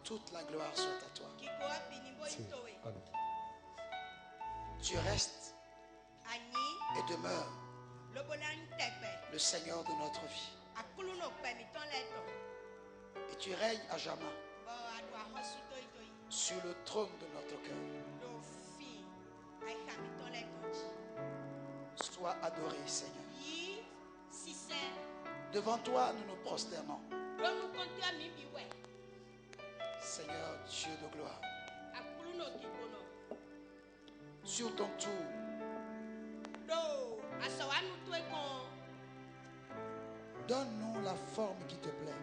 toute la gloire soit à toi. Tu restes et demeures le Seigneur de notre vie. Et tu règnes à jamais sur le trône de notre cœur. Sois adoré, Seigneur. Devant toi, nous nous prosternons. Seigneur, Dieu de gloire. Sur ton tour, donne-nous la forme qui te plaît.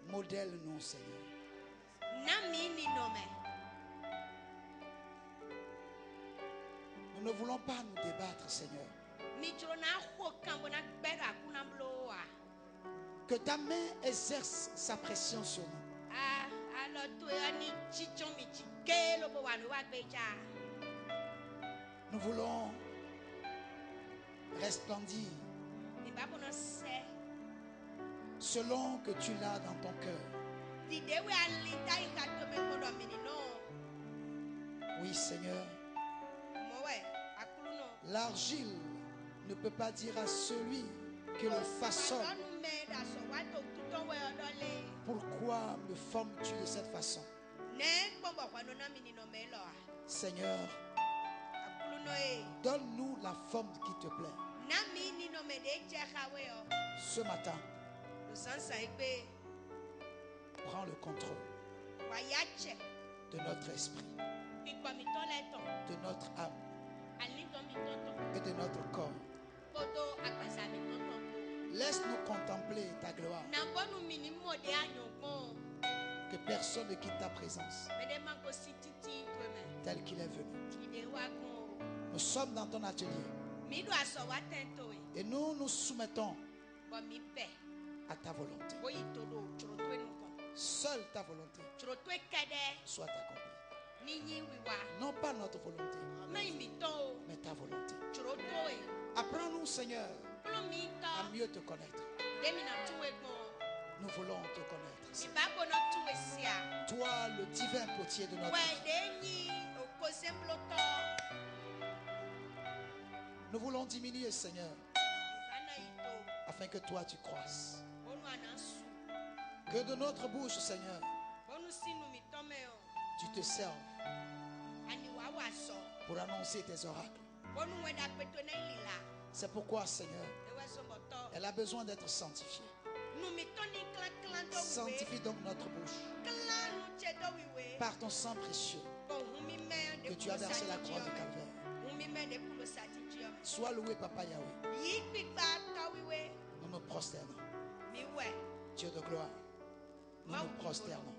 Modèle-nous, Seigneur. Nous ne voulons pas nous débattre, Seigneur. Que ta main exerce sa pression sur nous. Nous voulons resplendir selon que tu l'as dans ton cœur. Oui, Seigneur. L'argile ne peut pas dire à celui que le façonne: pourquoi me formes-tu de cette façon? Seigneur, donne-nous la forme qui te plaît. Ce matin, prends le contrôle de notre esprit, de notre âme et de notre corps. Laisse-nous contempler ta gloire. Que personne ne quitte ta présence tel qu'il est venu. Nous sommes dans ton atelier et nous nous soumettons à ta volonté. Seule ta volonté soit accomplie. Non pas notre volonté, mais ta volonté. Apprends-nous, Seigneur, à mieux te connaître. Nous voulons te connaître, Seigneur. Toi, le divin potier de notre vie. Nous voulons diminuer, Seigneur, afin que toi tu croisses. Que de notre bouche, Seigneur, tu te serves pour annoncer tes oracles. C'est pourquoi, Seigneur, elle a besoin d'être sanctifiée. Sanctifie donc notre bouche par ton sang précieux que tu as versé la croix de Calvaire. Sois loué, Papa Yahweh. Nous nous prosternons. Dieu de gloire, nous nous prosternons.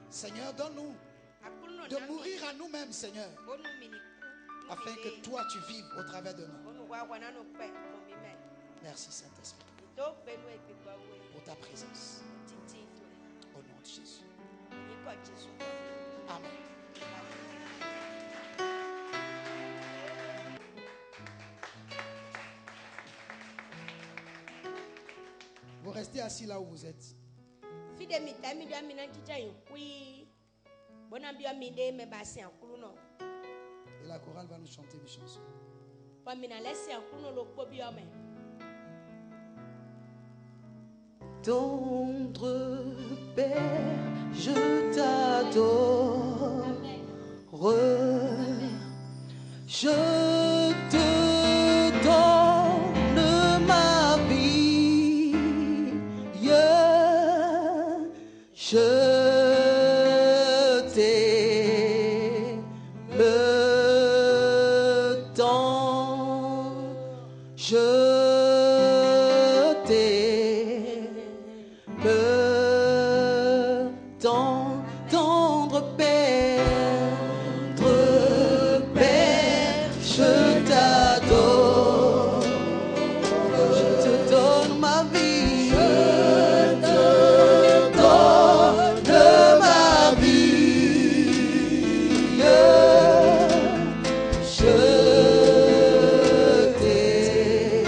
Seigneur, donne-nous de mourir à nous-mêmes, Seigneur, afin que toi tu vives au travers de nous. Merci, Saint-Esprit, pour ta présence. Au nom de Jésus. Amen. Vous restez assis là où vous êtes. Et la chorale va nous chanter une chanson. Tendre Père, je t'adore. Je te donne ma vie. Je t'aime tant. Tendre Père, je t'adore. Je te donne ma vie. Je te donne ma vie. Je t'aime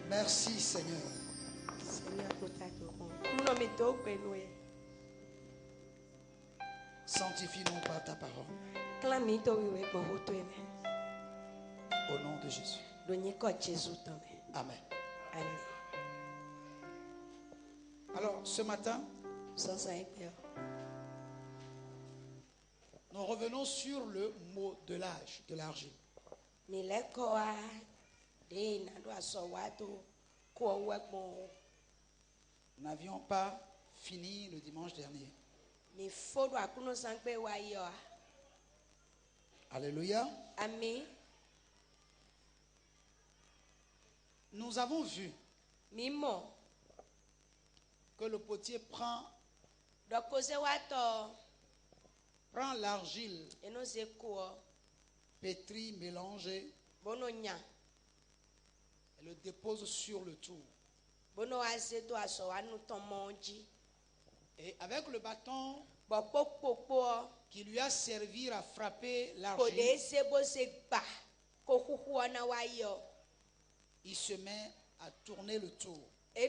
Merci Seigneur. Sanctifie-nous par ta parole. Au nom de Jésus. Amen. Alors, ce matin, nous revenons sur le modelage de l'argile. Nous n'avions pas fini le dimanche dernier. Alléluia. Amen. Nous avons vu que le potier prend l'argile pétrie, mélangée, et le dépose sur le tour. Et avec le bâton qui lui a servi à frapper l'argile, il se met à tourner le tour. Et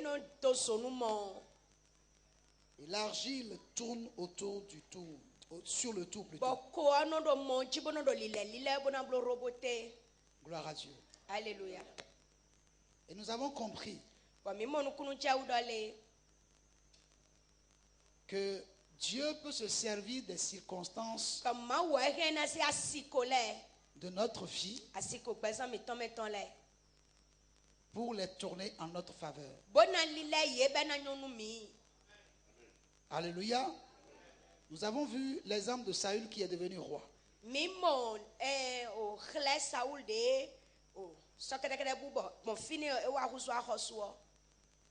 l'argile tourne autour du tour, sur le tour plutôt. Gloire à Dieu. Alléluia. Et nous avons compris que Dieu peut se servir des circonstances de notre vie pour les tourner en notre faveur. Alléluia. Nous avons vu l'exemple de Saül qui est devenu roi.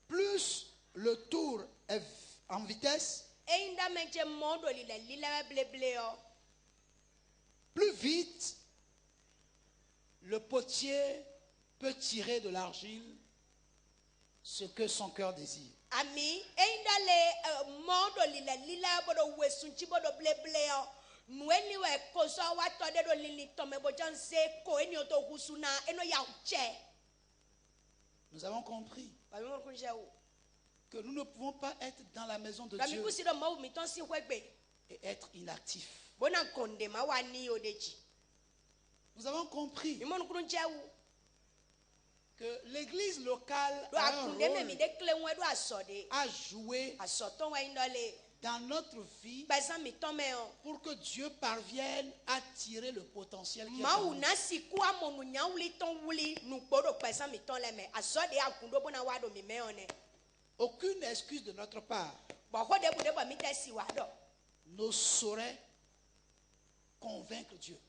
Plus le tour est en vitesse, plus vite le potier peut tirer de l'argile ce que son cœur désire. Nous avons compris que nous ne pouvons pas être dans la maison de Dieu et être inactifs. Nous avons compris que l'église locale a un rôle à jouer dans notre vie pour que Dieu parvienne à tirer le potentiel qui est en nous. Aucune excuse de notre part ne saurait convaincre Dieu.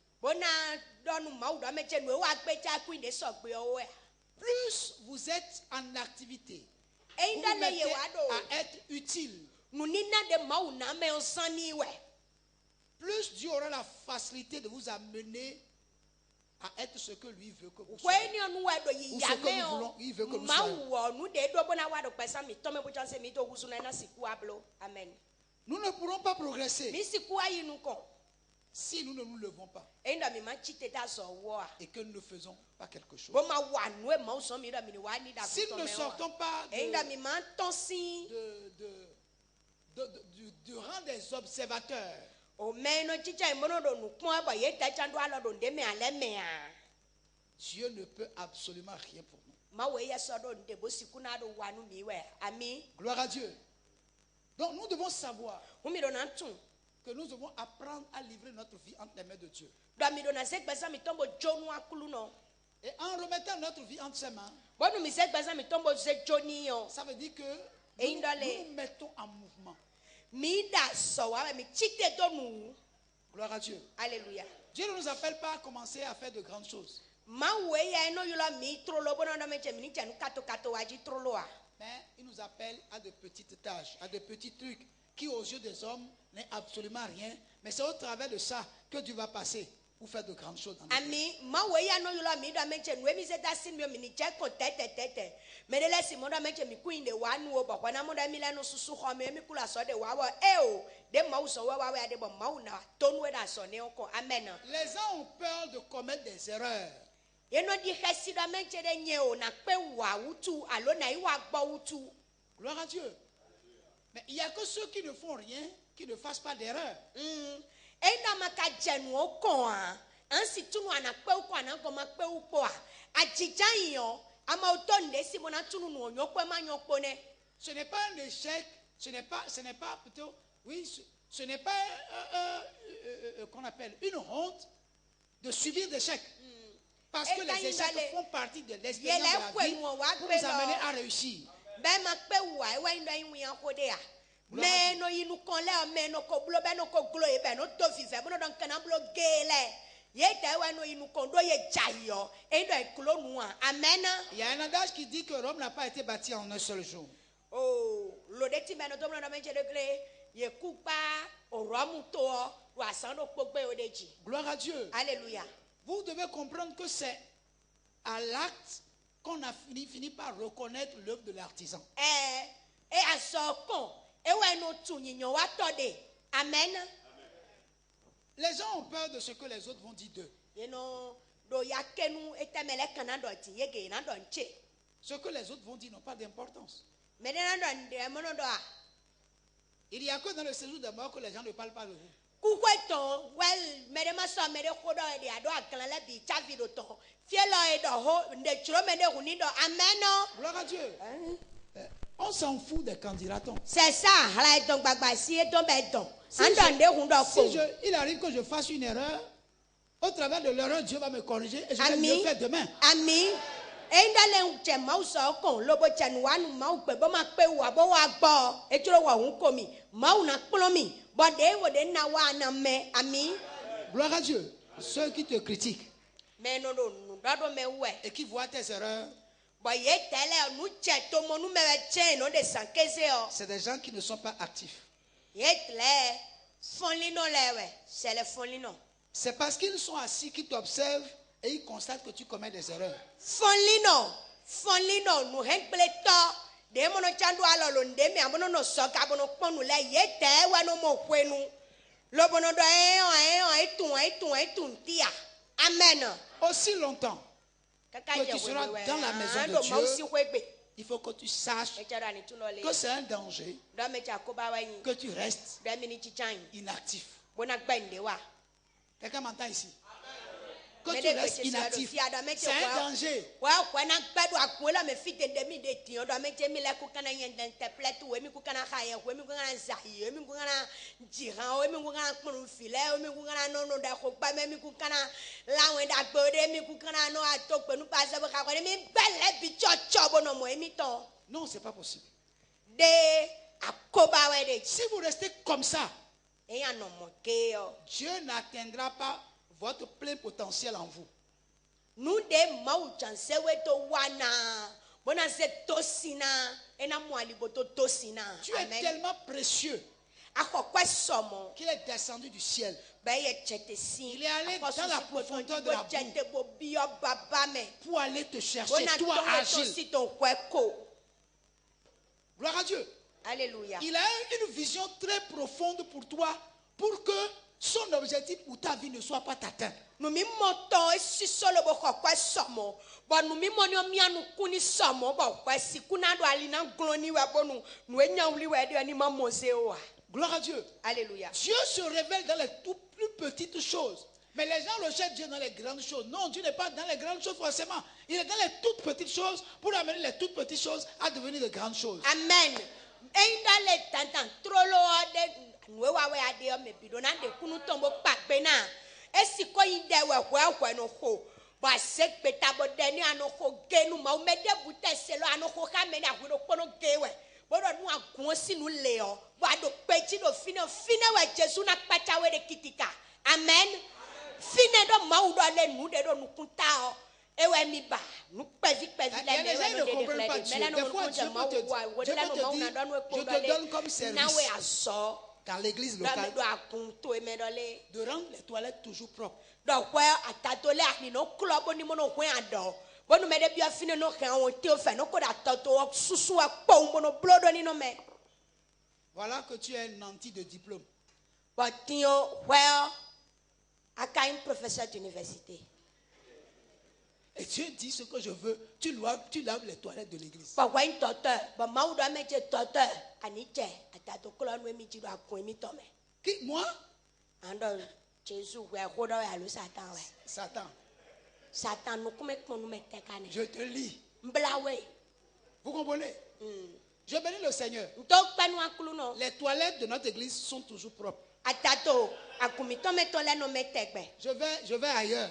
Plus vous êtes en activité, vous vous mettez à être utile, plus Dieu aura la facilité de vous amener à être ce que lui veut que vous soyez. Ou ce que nous voulons, il veut que nous soyons. Nous ne pourrons pas progresser si nous ne nous levons pas et que nous ne faisons pas quelque chose. Si nous ne sortons pas du rang des observateurs, Dieu ne peut absolument rien pour nous. Gloire à Dieu. Donc nous devons savoir que nous devons apprendre à livrer notre vie entre les mains de Dieu. Et en remettant notre vie entre ses mains, ça veut dire que nous mettons en mouvement. Gloire à Dieu. Alléluia. Dieu ne nous appelle pas à commencer à faire de grandes choses. Mais il nous appelle à de petites tâches, à de petits trucs qui aux yeux des hommes n'est absolument rien. Mais c'est au travers de ça que Dieu va passer pour faire de grandes choses. Les gens ont peur de commettre des erreurs. Gloire à Dieu. Mais il n'y a que ceux qui ne font rien qui ne fassent pas d'erreur. Ce n'est pas un échec, ce n'est pas plutôt, oui, ce n'est pas qu'on appelle une honte de subir des échecs. Parce que les échecs font partie de l'expérience de la vie pour nous amener à réussir. Il y a un adage qui dit que Rome n'a pas été bâtie en un seul jour. Gloire à Dieu. Alléluia. Vous devez comprendre que c'est à l'acte qu'on a fini par reconnaître l'œuvre de l'artisan. Amen. Les gens ont peur de ce que les autres vont dire d'eux. Ce que les autres vont dire n'a pas d'importance. Il n'y a que dans le séjour de mort que les gens ne parlent pas de vous. Gloire à Dieu. On s'en fout des candidatons. C'est ça. Il arrive que je fasse une erreur, au travers de l'erreur, Dieu va me corriger et je vais mieux faire demain. Amen. Gloire à Dieu. Ceux qui te critiquent et qui voient tes erreurs, c'est des gens qui ne sont pas actifs. C'est parce qu'ils sont assis qu'ils t'observent et ils constatent que tu commets des erreurs. Amen. Aussi longtemps que tu seras dans la maison de Dieu, il faut que tu saches que c'est un danger que tu restes inactif. Quelqu'un m'entend ici? Que tu restes inactif, c'est un danger. Non, c'est pas possible. Si vous restez comme ça, Dieu n'atteindra pas votre plein potentiel en vous. Tu es tellement précieux qu'il est descendu du ciel. Il est allé dans la profondeur de la boue pour aller te chercher, toi agile. Gloire à Dieu. Alléluia. Il a une vision très profonde pour toi, pour que son objectif pour ta vie ne soit pas atteint. Gloire à Dieu. Alléluia. Dieu se révèle dans les toutes plus petites choses. Mais les gens rejettent Dieu dans les grandes choses. Non, Dieu n'est pas dans les grandes choses forcément. Il est dans les toutes petites choses pour amener les toutes petites choses à devenir de grandes choses. Amen. Amen. Fine do ma udo le nu de do nu kunta o. Ewe mi ba. Nu pevi pevi la les gens ne comprennent pas Dieu. Des fois, Dieu peut te dire, je te donne comme service dans l'église locale de rendre les toilettes toujours propres. Donc, ouais, à tatole à ni no club ni mono kwen ado. Bonu me de bia fine no kan o te o fe no ko da tato susu a pon mono blodo ni no me. Voilà que tu es un anti de diplôme. But you well, I can professeur d'université. Et Dieu dit ce que je veux. Tu laves les toilettes de l'église. But when toteur, but ma udo me je toteur, aniche, atato kolo no mi jiro akon mi tome. Qui moi? Ando Jésus ouais kodo ya lo Satan ouais. Satan. Satan no come kon no me tekane. Je te lis. Mblawe. Vous comprenez? Je bénis le Seigneur. Les toilettes de notre église sont toujours propres. Je vais ailleurs.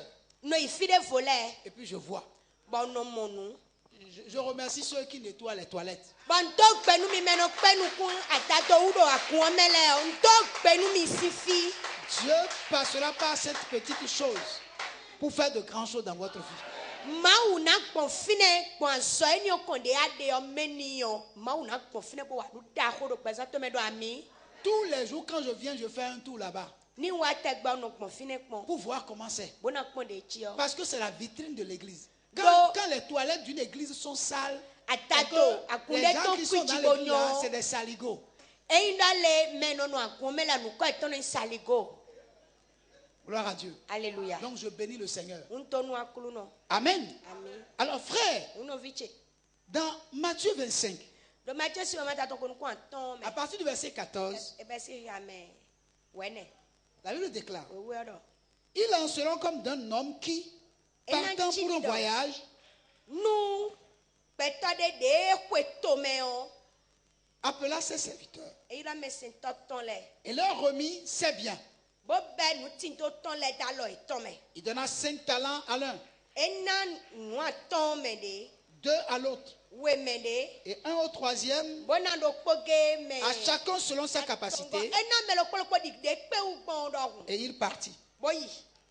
Et puis je vois. Je remercie ceux qui nettoient les toilettes. Dieu passera par cette petite chose pour faire de grandes choses dans votre vie. Tous les jours quand je viens, je fais un tour là-bas pour voir comment c'est. Parce que c'est la vitrine de l'église. Quand les toilettes d'une église sont sales, les gens qui sont dans l'église, c'est des saligots. Gloire à Dieu. Alléluia. Donc je bénis le Seigneur. Amen. Amen. Alors frère, dans Matthieu 25, à partir du verset 14, la Bible déclare: ils en seront comme d'un homme qui, partant pour un voyage, appela ses serviteurs et leur remit ses biens. Il donna 5 talents à l'un, 2 à l'autre, et 1 au troisième, à chacun selon sa capacité. Et il partit.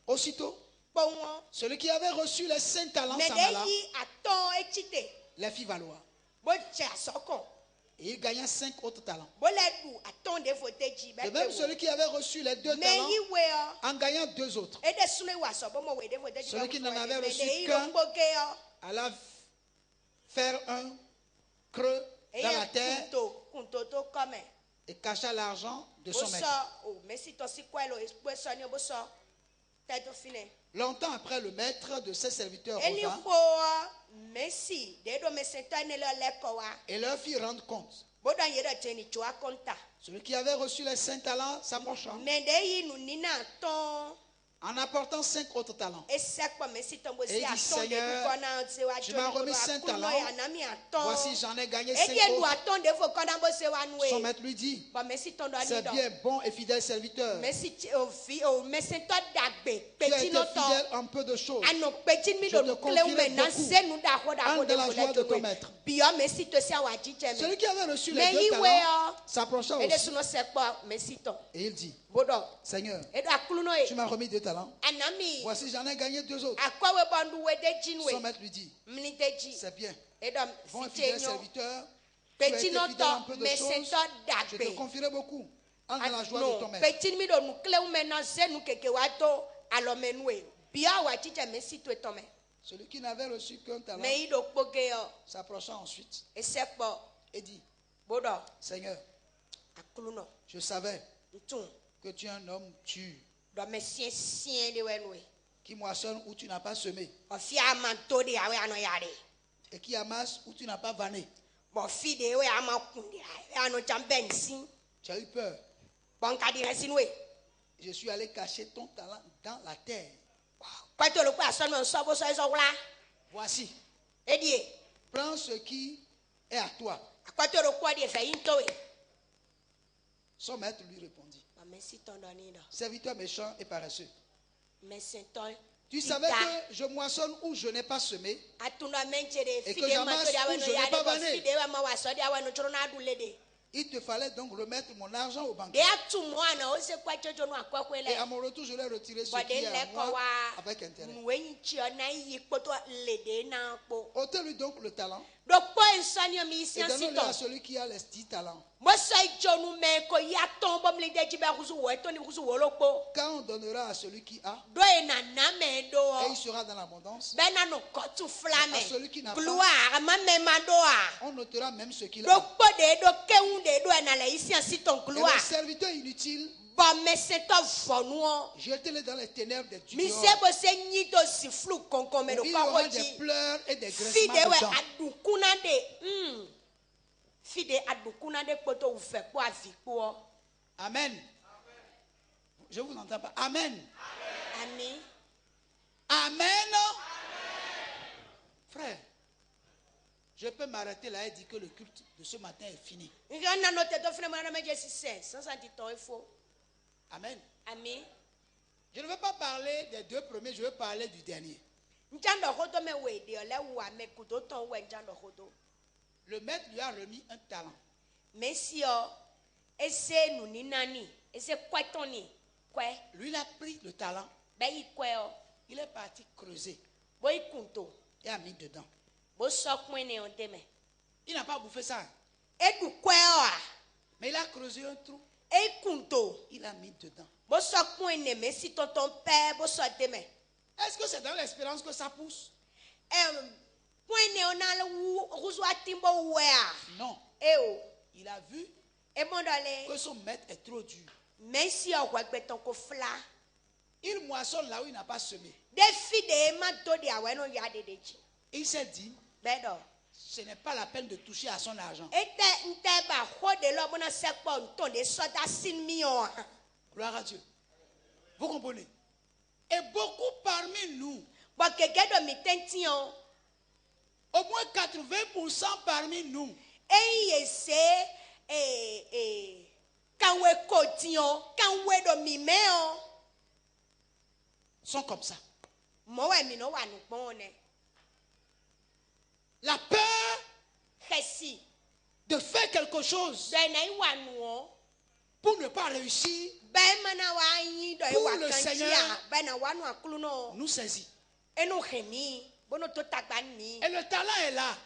Aussitôt, celui qui avait reçu les 5 talents s'en alla, les fit valoir. Et il gagna 5 autres talents. De même, celui qui avait reçu les 2 talents, en gagnant 2 autres. Celui qui n'en avait reçu qu'un alla faire un creux dans la terre et cacha l'argent de son maître. Longtemps après, le maître de ses serviteurs revint et leur fit rendre compte. Celui qui avait reçu les 5 talents s'approcha en apportant 5 autres talents. Et il dit: Seigneur, tu m'as remis 5 talents. Voici, j'en ai gagné 5 autres. Son maître lui dit: c'est bien, bon et fidèle serviteur. Tu as été fidèle en peu de choses. Je te confierai beaucoup. Entre dans la joie de ton maître. Celui qui avait reçu les 2 talents s'approcha aussi. Et il dit: Seigneur, tu m'as remis 2 talents. Voici, j'en ai gagné 2 autres. Son maître lui dit: c'est bien, bon et fidèle serviteur. Tu as été fidèle en peu de choses. Je te confierai beaucoup. Entre dans la joie de ton maître. Celui qui n'avait reçu qu'un talent s'approcha ensuite et dit: Seigneur, je savais que tu es un homme dur, qui moissonne où tu n'as pas semé, et qui amasse où tu n'as pas vanné. Tu as eu peur. Je suis allé cacher ton talent dans la terre. Voici, prends ce qui est à toi. Son maître lui répondit: serviteur méchant et paresseux. Tu savais que je moissonne où je n'ai pas semé et que j'amasse où je n'ai pas vanné. Il te fallait donc remettre mon argent au banquier. Et à mon retour, je l'ai retiré ce qui est à moi avec intérêt. Ôtez-lui donc le talent et donnez-le à celui qui a les 10 talents. Quand on donnera à celui qui a, et il sera dans l'abondance, à celui qui n'a pas, on notera même ce qu'il a. Et le serviteur inutile, jetez-le dans les ténèbres des dehors. Il y aura des pleurs et des graissements dedans. Amen. Je vous entends pas. Amen. Amen. Amen. Frère, je peux m'arrêter là et dire que le culte de ce matin est fini. Amen. Amen. Je ne veux pas parler des 2 premiers, je veux parler du dernier. Le maître lui a remis un talent. Lui, il a pris le talent. Il est parti creuser et a mis dedans. Il n'a pas bouffé ça. Mais il a creusé un trou. Il a mis dedans. Est-ce que c'est dans l'espérance que ça pousse? Non. Il a vu que son maître est trop dur. Il moissonne là où il n'a pas semé. Et il s'est dit, ce n'est pas la peine de toucher à son argent. Gloire à Dieu. Vous comprenez? Et beaucoup parmi nous, au moins 80% parmi nous, sont comme ça. La peur de faire quelque chose pour ne pas réussir pour le Seigneur nous saisit. Et le talent est là.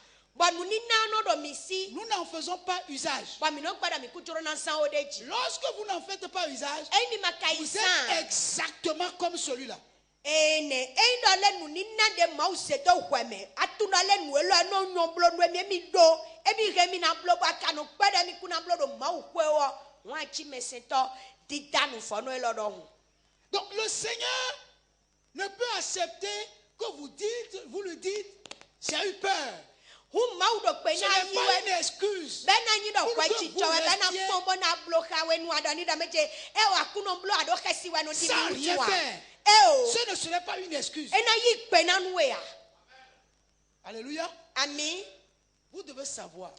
Nous n'en faisons pas usage. Lorsque vous n'en faites pas usage, vous êtes exactement comme celui-là. Donc le Seigneur ne peut accepter que vous lui dites, j'ai eu peur. Ce n'est pas une excuse pour que vous sans rien faire. Ce ne serait pas une excuse. Alléluia. Amen. Vous devez savoir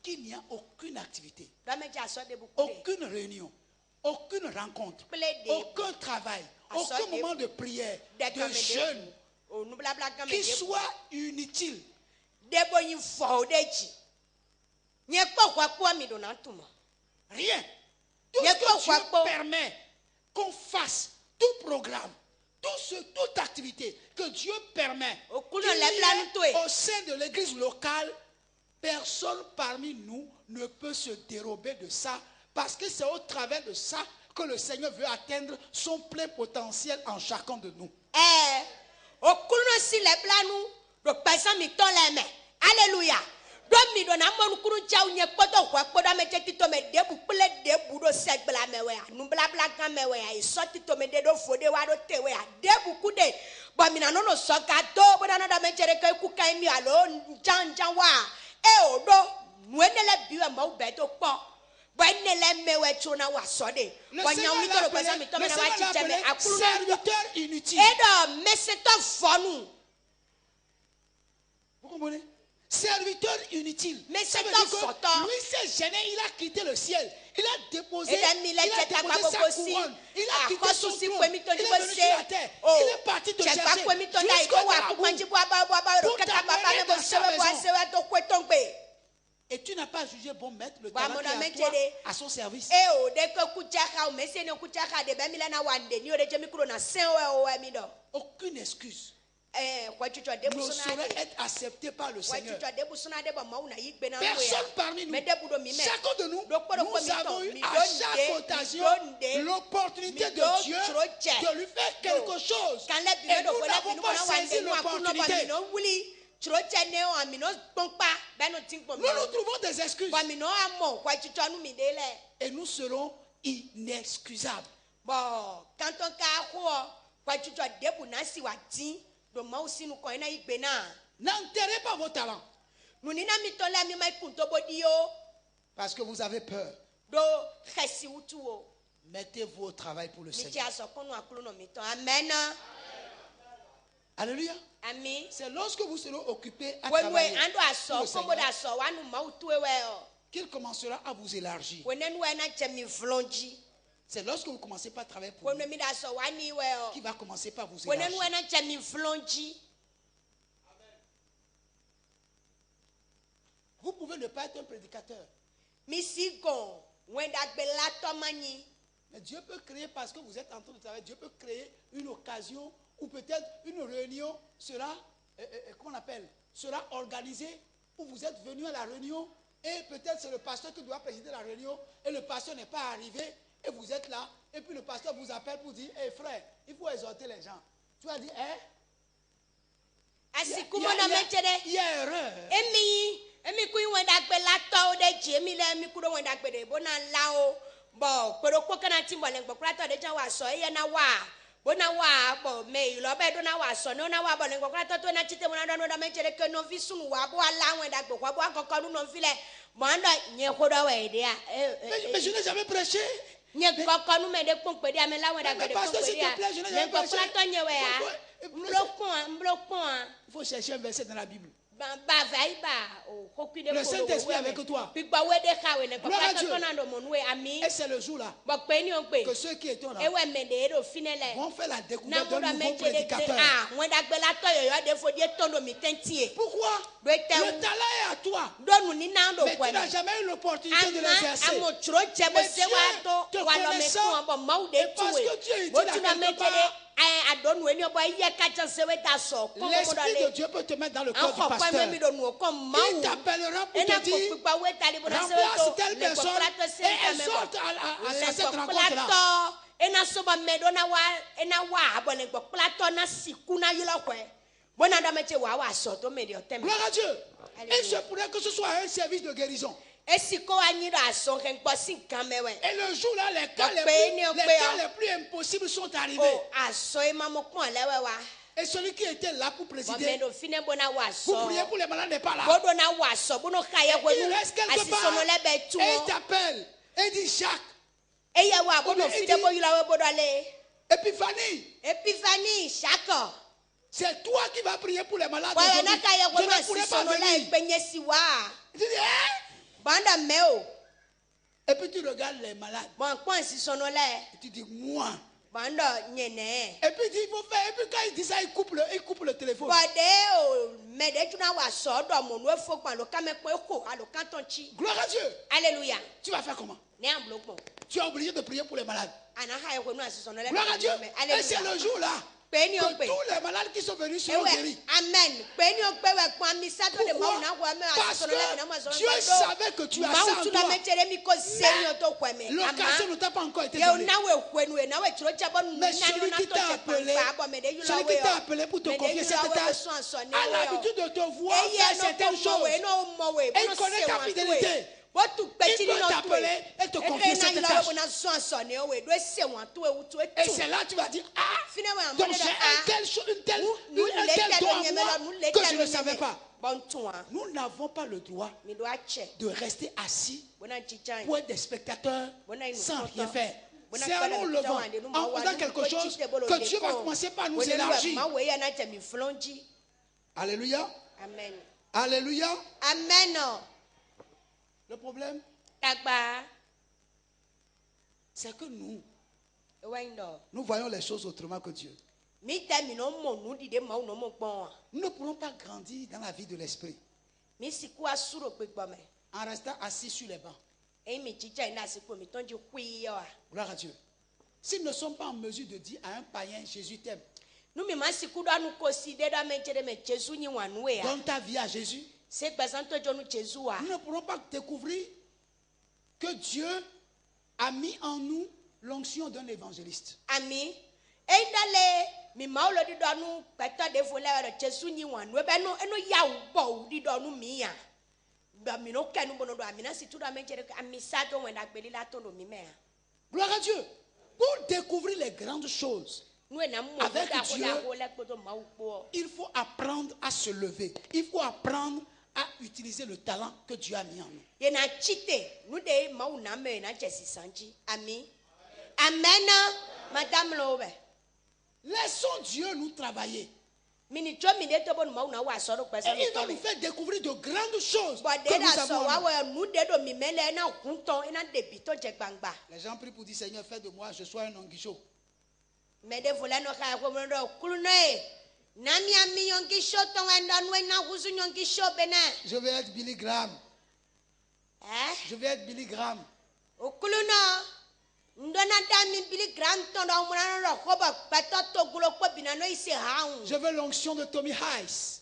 qu'il n'y a aucune activité, aucune réunion, aucune rencontre, aucun travail, aucun moment de prière, de jeûne qui soit inutile. Rien. Tout ce que Dieu permet qu'on fasse, tout programme, toute activité que Dieu permet au sein de l'église locale, personne parmi nous ne peut se dérober de ça, parce que c'est au travers de ça que le Seigneur veut atteindre son plein potentiel en chacun de nous. Alléluia. Serviteur inutile. Vous comprenez? Serviteur inutile. Mais ça c'est veut dire un que photo. lui s'est gêné, il a quitté le ciel. Il a déposé, Il a mis la tête à sa couronne. Il a quitté son trône. Il est venu sur la terre. Il est parti te chercher jusqu'au Cameroun pour t'amener dans sa maison. Et tu n'as pas jugé bon mettre le talent qui est à toi à son service. Aucune excuse ne saurait être acceptée par le Seigneur. Personne parmi nous, chacun de nous, nous avons eu à chaque occasion l'opportunité de Dieu de lui faire quelque chose. Et nous n'avons pas saisi l'opportunité. Nous nous trouvons des excuses. Et nous serons inexcusables. N'enterrez pas vos talents. Parce que vous avez peur. Mettez-vous au travail pour le Seigneur. Amen. Alléluia. Amen. C'est lorsque vous serez occupés à travailler pour le Seigneur qu'il commencera à vous élargir. C'est lorsque vous commencez par travailler pour lui qu'il va commencer par vous élargir. Vous pouvez ne pas être un prédicateur. Mais Dieu peut créer, parce que vous êtes en train de travailler, Dieu peut créer une occasion ou peut-être une réunion sera, comment on appelle, sera organisée où vous êtes venu à la réunion et peut-être c'est le pasteur qui doit présider la réunion et le pasteur n'est pas arrivé et vous êtes là et puis le pasteur vous appelle pour dire, hé frère, il faut exhorter les gens. Tu vas dire, il y a erreur. Mais je n'ai jamais prêché. Mais pasteur, s'il te plaît, je n'ai jamais prêché. Il faut chercher un verset dans la Bible. Le Saint-Esprit avec toi. Gloire à Dieu. Et c'est le jour là que ceux qui étaient là vont faire la découverte d'un nouveau prédicateur. Pourquoi? Le talent est à toi. Mais tu n'as jamais eu l'opportunité de l'exercer. Mais Dieu te connaissant, et parce que Dieu est dit là quelque part, l'Esprit de Dieu peut te mettre dans le corps du pasteur. Il t'appellera pour te dire, remplace telle personne et exhorte à cette rencontre-là. Gloire à Dieu. Et je pourrais que ce soit un service de guérison. Et le jour là, les cas les plus impossibles sont arrivés. Et celui qui était là pour présider, vous priez pour les malades n'est pas là. Il reste quelque part et il t'appelle et il dit Jacques. Épiphanie, Jacques. C'est toi qui vas prier pour les malades. Je ne pourrais pas venir. Tu dis, et puis tu regardes les malades. Et tu dis, moi. Et puis il faut faire. Et puis quand il dit ça, il coupe le téléphone. Gloire à Dieu. Alléluia. Tu vas faire comment? Tu es obligé de prier pour les malades. Gloire à Dieu. Et c'est le jour là que tous les malades qui sont venus seront guéris. Amen. Pourquoi? Parce que Dieu savait que tu as ça en toi. Mais l'occasion ne t'a pas encore été donnée. Mais celui qui t'a appelé pour te confier cette tâche a l'habitude de te voir faire certaines choses. Et il connaît ta fidélité. Il peut t'appeler et te confier cette tâche. Et c'est là que tu vas dire, ah, donc j'ai un tel don en moi que je ne savais pas. Nous n'avons pas le droit de rester assis pour être des spectateurs sans rien faire. Serrons le vent en faisant quelque chose que Dieu va commencer par nous élargir. Alléluia. Amen. Alléluia. Amen. Le problème, c'est que nous voyons les choses autrement que Dieu. Nous ne pourrons pas grandir dans la vie de l'esprit en restant assis sur les bancs. Gloire à Dieu. Si nous ne sommes pas en mesure de dire à un païen, Jésus t'aime, donne ta vie à Jésus, nous ne pourrons pas découvrir que Dieu a mis en nous l'onction d'un évangéliste. Amen. Gloire à Dieu. Pour découvrir les grandes choses avec Dieu, il faut apprendre à se lever. Il faut apprendre à utiliser le talent que Dieu a mis en nous. Amen. Amen. Madame Lobe. Laissons Dieu nous travailler. Et il va nous faire découvrir de grandes choses que nous avons. Les gens prient pour dire, Seigneur, fais de moi, je sois un anguicho. Je vais être Billy Graham. Je vais être Billy Graham. Je veux l'onction de Tommy Heiss.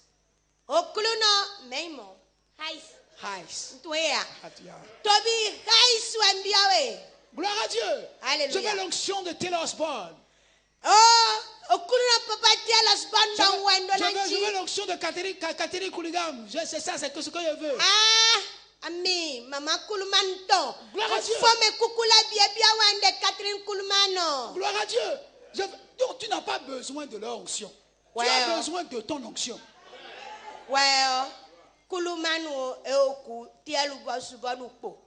Gloire à Dieu. Alléluia. Je veux l'onction de Taylor Osborne. Je veux l'onction de Catherine Kouligam. C'est ça, c'est ce que je veux. Ami, maman Kouloumanto. Gloire à Dieu. Gloire à Dieu. Donc tu n'as pas besoin de leur onction. Tu as besoin de ton onction. Kouloumano eoku tialugo sugonupo.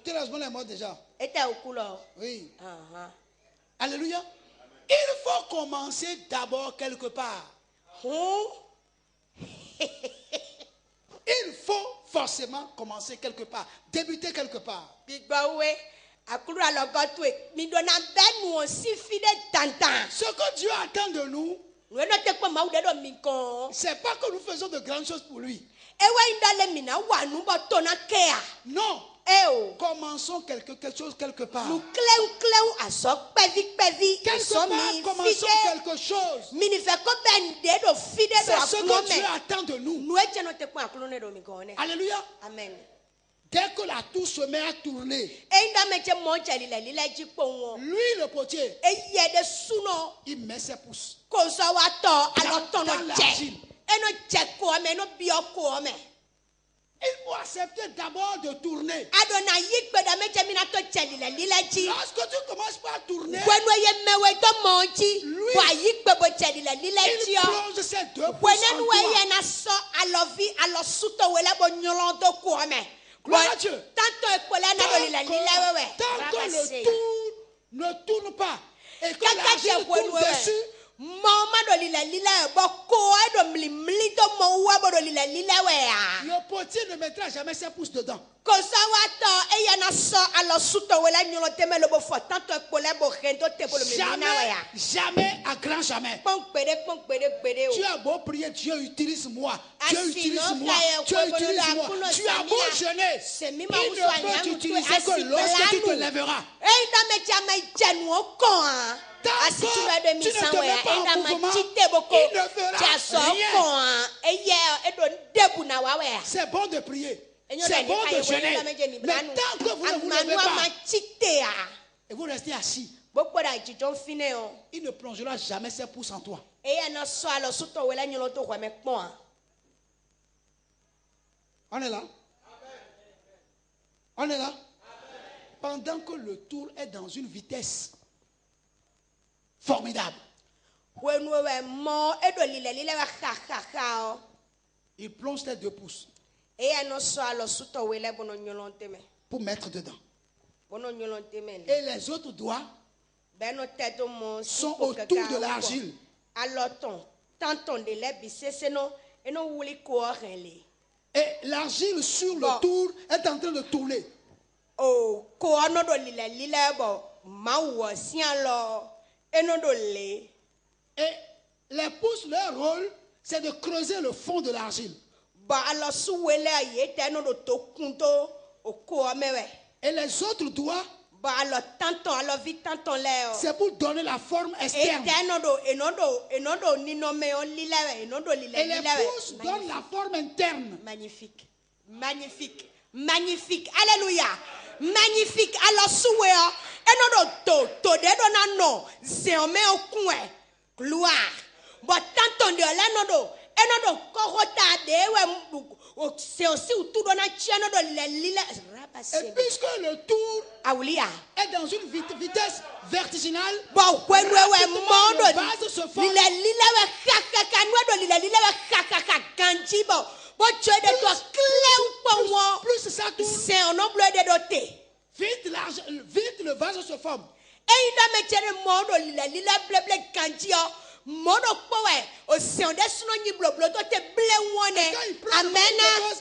Tu es mort déjà. Oui. Alléluia. Il faut commencer d'abord quelque part. Il faut forcément commencer quelque part, débuter quelque part. Ce que Dieu attend de nous, c'est pas que nous faisons de grandes choses pour lui. Non. Commençons quelque chose quelque part. Commençons quelque chose. C'est ce que Dieu attend de nous. Alléluia. Amen. Dès que la tour se met à tourner, lui le potier, il met ses pouces dans l'argile. Il faut accepter d'abord de tourner. Lorsque tu commences par tourner, lui, il plonge ses deux pouces en toi. Gloire à Dieu. Tant que le tour ne tourne pas et que l'argile tourne dessus, le potier ne mettra jamais ses pouces dedans. Jamais à grand jamais. Tu as beau prier, Dieu utilise moi. Dieu utilise moi. Dieu utilise moi. Tu as beau jeûner, il ne peut t'utiliser que lorsque tu te lèveras. Tant que tu ne te mets pas en mouvement, il ne fera rien. C'est bon de prier. C'est bon de jeûner. Mais tant que vous ne vous levez pas et vous restez assis, il ne plongera jamais ses pouces en toi. On est là? On est là? Pendant que le tour est dans une vitesse formidable, il plonge ses deux pouces pour mettre dedans. Et les autres doigts sont autour de l'argile. Et l'argile sur le tour est en train de tourner. Et les pouces, leur rôle, c'est de creuser le fond de l'argile. Et les autres doigts, c'est pour donner la forme externe. Et les pouces donnent la forme interne. Magnifique. Magnifique. Magnifique. Alléluia. Magnifique. Alors, souhait, gloire. Bon, tant de l'anodo. C'est aussi où tout donne un chien de l'île. Et puisque le tour est dans une vitesse vertiginale, le vase se forme. Plus ça tourne, c'est un nombre de dotés. Vite le vase se forme. Et il a mis le monde au sein de son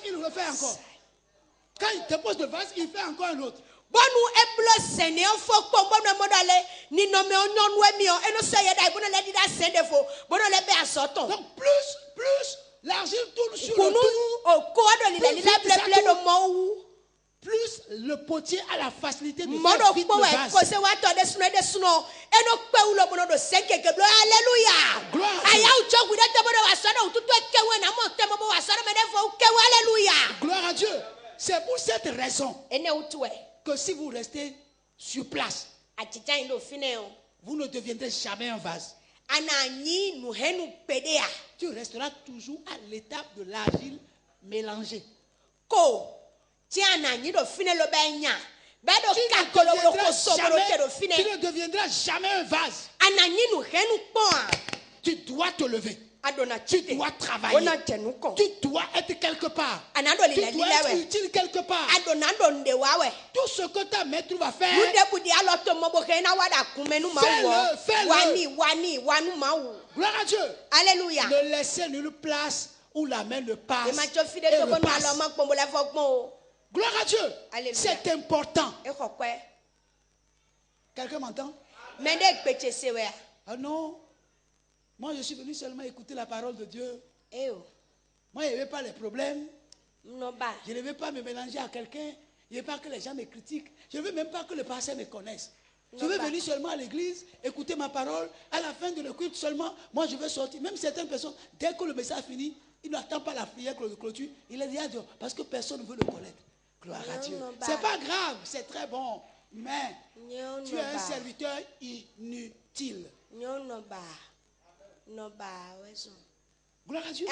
il refait encore. Quand il dépose le vase, il fait encore un autre. Donc plus l'argile tourne sur le tour, plus le potier a la facilité de faire vite le vase. Gloire à Dieu. C'est pour cette raison que si vous restez sur place, vous ne deviendrez jamais un vase. Tu resteras toujours à l'étape de l'argile mélangée. Tu ne deviendras jamais un vase. Tu dois te lever. Tu dois travailler. Tu dois être quelque part. Tu dois être utile quelque part. Tout ce que ta maître va faire, fais-le. Gloire à Dieu. Alléluia. Ne laissez nulle place où la main ne passe et repasse. Gloire à Dieu. C'est important. Quelqu'un m'entend? Ah non. Moi, je suis venu seulement écouter la parole de Dieu. Moi, je ne veux pas les problèmes. Je ne veux pas me mélanger à quelqu'un. Je ne veux pas que les gens me critiquent. Je ne veux même pas que les pasteurs me connaissent. Je veux venir seulement à l'église, écouter ma parole. À la fin de l'écoute seulement, moi, je veux sortir. Même certaines personnes, dès que le message finit, ils n'attendent pas la prière de clôture. Il est dit à Dieu, parce que personne ne veut le connaître. Gloire à Dieu. C'est pas grave, c'est très bon. Mais tu es un serviteur inutile. Gloire à Dieu.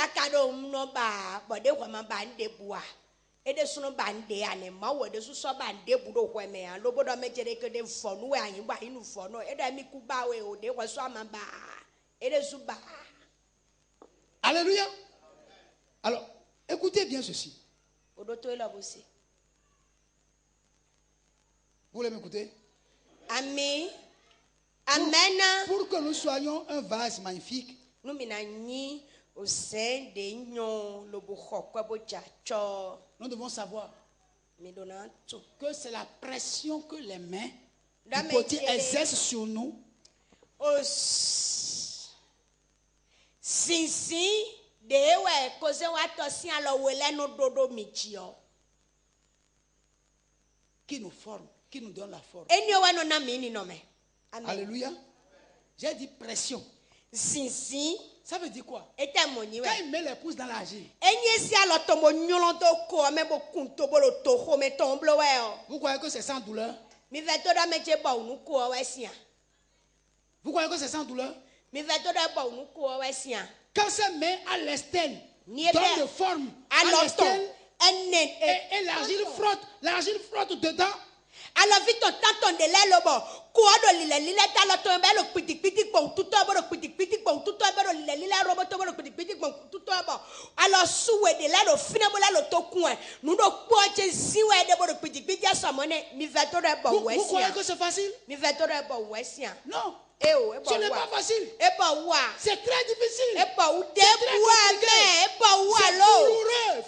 Alléluia. Alors, écoutez bien ceci. Vous voulez m'écouter? Amen. Amen. Pour que nous soyons un vase magnifique, nous devons savoir que c'est la pression que les mains du potier exercent sur nous qui nous forme, qui nous donne la forme. Alléluia. J'ai dit pression. Ça veut dire quoi? Quand il met les pouces dans l'argile, vous croyez que c'est sans douleur? Vous croyez que c'est sans douleur? Quand ça met à l'externe, donne de forme à l'externe, et l'argile frotte dedans. Alors vite tant de l'elobo quoi de l'ila talo tombe le petit bon tout abo petit bon tout abo l'ila robo to le petit bon tout abo alors soué de là le finalement là le to coin nous do poche siwe de bo petit so Vous croyez que c'est facile? Non. Ce n'est pas facile. C'est très difficile. C'est douloureux.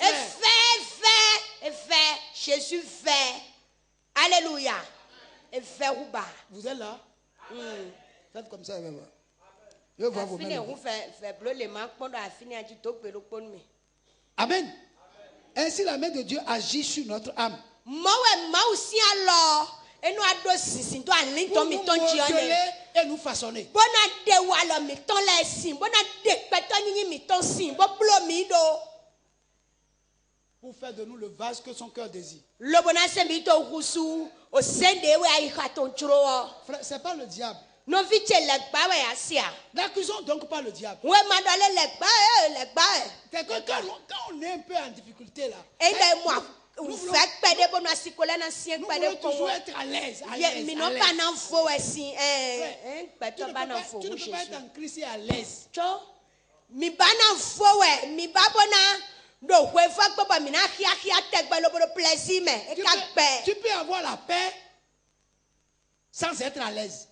Jésus fait. Alléluia. Vous êtes là? Faites comme ça. Je vois vos mains. Amen. Ainsi la main de Dieu agit sur notre âme. Pour nous modeler et nous façonner. Pour faire de nous le vase que son cœur désire. Frère, c'est pas le diable. N'accusons donc pas le diable. C'est que quand on est un peu en difficulté là, nous voulons toujours être à l'aise. Tu ne peux pas être en Christ et à l'aise. Tu peux avoir la paix sans être à l'aise.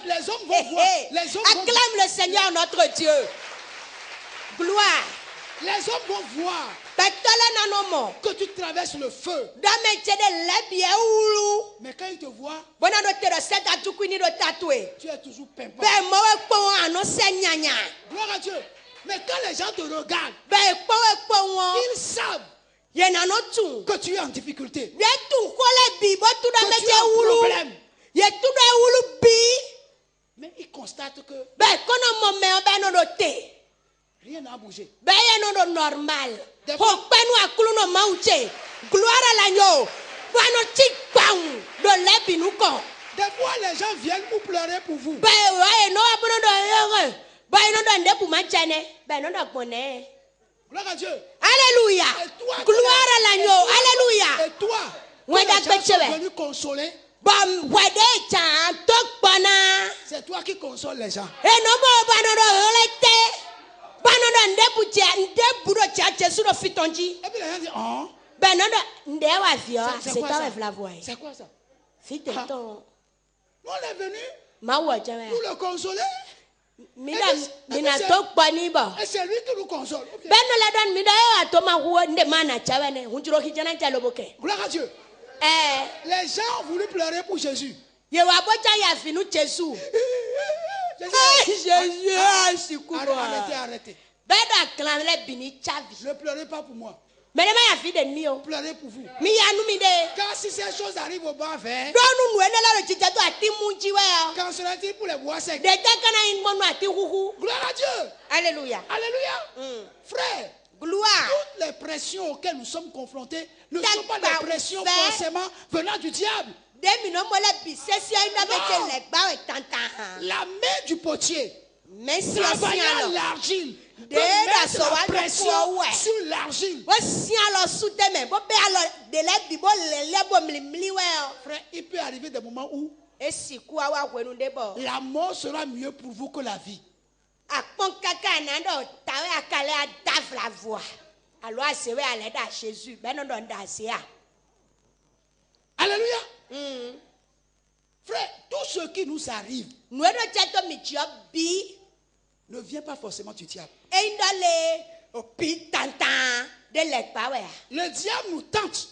Les hommes vont voir. Acclame le Seigneur notre Dieu. Gloire. Les hommes vont voir que tu traverses le feu. Mais quand ils te voient, tu es toujours pimpant. Gloire à Dieu. Mais quand les gens te regardent, ils savent que tu es en difficulté, que tu as un problème. Mais ils constatent que rien n'a bougé. Des fois, les gens viennent pour pleurer pour vous. Gloire à Dieu. Alléluia. Gloire à l'agneau. Alléluia. Et toi, les gens sont venus consoler. C'est toi qui consoles les gens. Et puis les gens disent, oh. C'est quoi ça? Nous on est venus pour le consoler. Et c'est lui qui nous console. Okay. Gloire à Dieu. Les gens ont voulu pleurer pour Jésus. Arrêtez. Ne pleurez pas pour moi. Pleurez pour vous. Car si ces choses arrivent au bas vers, quand sera-t-il pour les bois secs? Gloire à Dieu. Alléluia. Alléluia. Frère, gloire. Toutes les pressions auxquelles nous sommes confrontés ne sont pas des pressions forcément venant du diable. Non. La main du potier travaillant l'argile de mettre la pression sur l'argile. Frère, il peut arriver des moments où la mort sera mieux pour vous que la vie. Alléluia. Frère, tout ce qui nous arrive ne vient pas forcément du diable. Le diable nous tente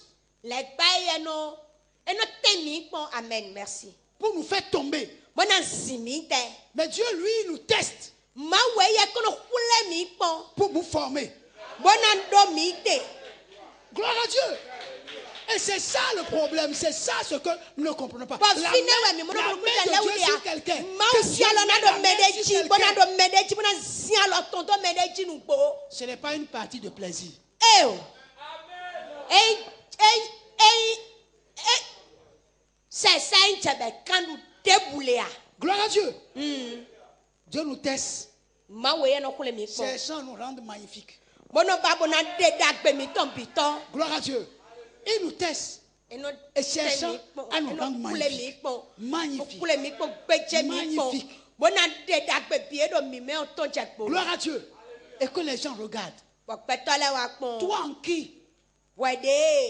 Amen, merci. Pour nous faire tomber. Mais Dieu, lui, nous teste pour nous former. Gloire à Dieu. Et c'est ça le problème, c'est ça ce que nous ne comprenons pas. La main de Dieu sur quelqu'un. Ce n'est pas une partie de plaisir. Gloire à Dieu. Dieu nous teste. Cherchant à nous rendre magnifiques. Gloire à Dieu. Il nous teste. Et cherchant à nous rendre magnifiques. Magnifiques. Gloire à Dieu. Et que les gens regardent. Toi en qui?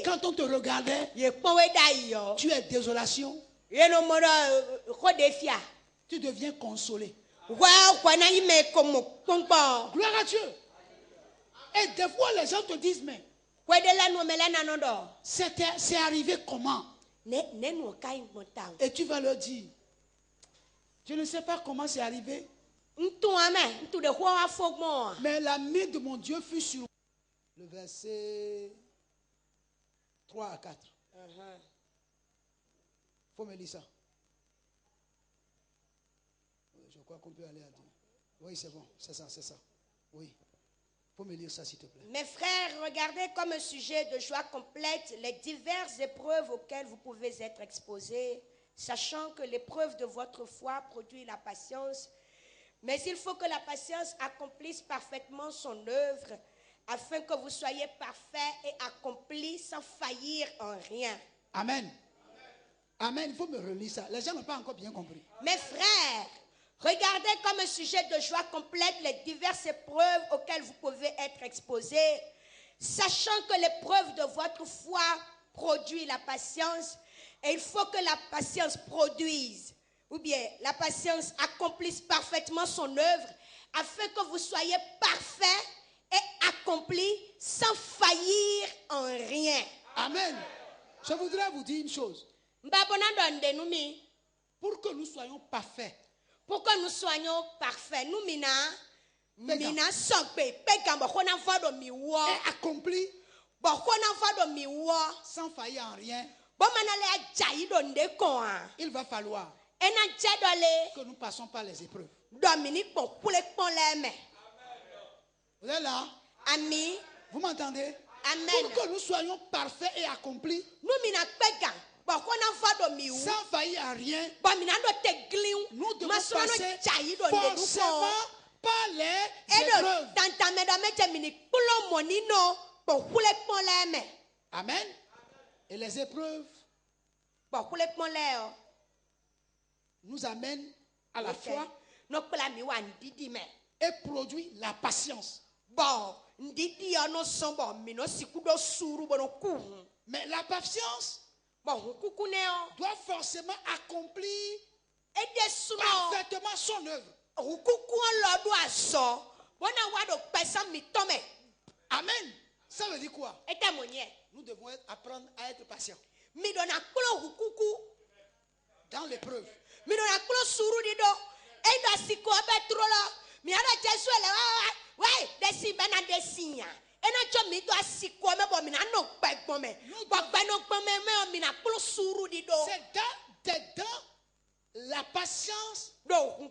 Quand on te regardait, tu es désolation. Tu deviens consolé. Gloire à Dieu. Et des fois les gens te disent, mais c'est arrivé comment? Et tu vas leur dire, je ne sais pas comment c'est arrivé, mais la main de mon Dieu fut sur le verset 3 à 4. Faut me lire ça. Je crois qu'on peut aller à Dieu. Oui, c'est bon, c'est ça. Oui. Faut me lire ça, s'il te plaît. Mes frères, regardez comme un sujet de joie complète les diverses épreuves auxquelles vous pouvez être exposés, sachant que l'épreuve de votre foi produit la patience. Mais il faut que la patience accomplisse parfaitement son œuvre, afin que vous soyez parfaits et accomplis sans faillir en rien. Amen. Amen. Il faut me relire ça. Les gens n'ont pas encore bien compris. Mes frères, regardez comme un sujet de joie complète les diverses épreuves auxquelles vous pouvez être exposés, sachant que l'épreuve de votre foi produit la patience, et il faut que la patience produise, ou bien la patience accomplisse parfaitement son œuvre, afin que vous soyez parfaits et accomplis sans faillir en rien. Amen. Je voudrais vous dire une chose. Pour que nous soyons parfaits, nous et accomplis sans faillir en rien, il va falloir que nous passons par les épreuves. Vous êtes là? Vous m'entendez? Amen. Pour que nous soyons parfaits et accomplis, sans faillir à rien, nous devons passer forcément par les épreuves. Amen. Et les épreuves nous amènent à la foi et produisent la patience. Mais la patience doit forcément accomplir parfaitement son œuvre. Amen. Ça veut dire quoi? Nous devons apprendre à être patients dans l'épreuve. C'est dans la patience, au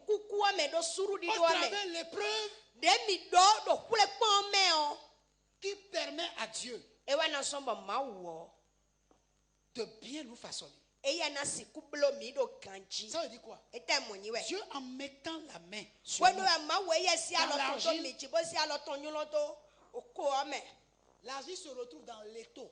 travers de l'épreuve, qui permet à Dieu de bien nous façonner. Ça veut dire quoi? Dieu, en mettant la main sur nous, dans l'argile, l'argile se retrouve dans l'étau.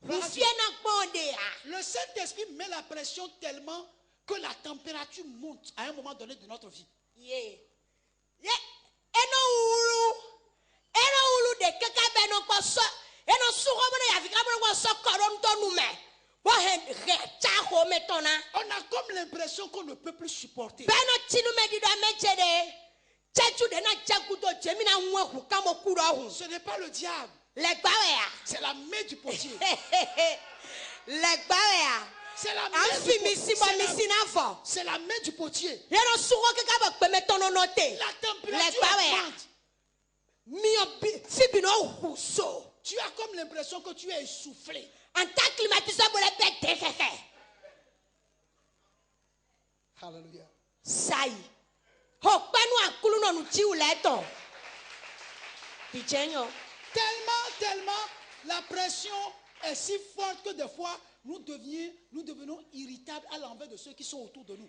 Le Saint-Esprit met la pression tellement que la température monte à un moment donné de notre vie. On a comme l'impression qu'on ne peut plus supporter. Ce n'est pas le diable. C'est la main du potier. C'est la main du potier. La température augmente. Tu as comme l'impression que tu es essoufflé. Alléluia. Tellement, la pression est si forte que des fois, nous devenons irritables à l'envers de ceux qui sont autour de nous.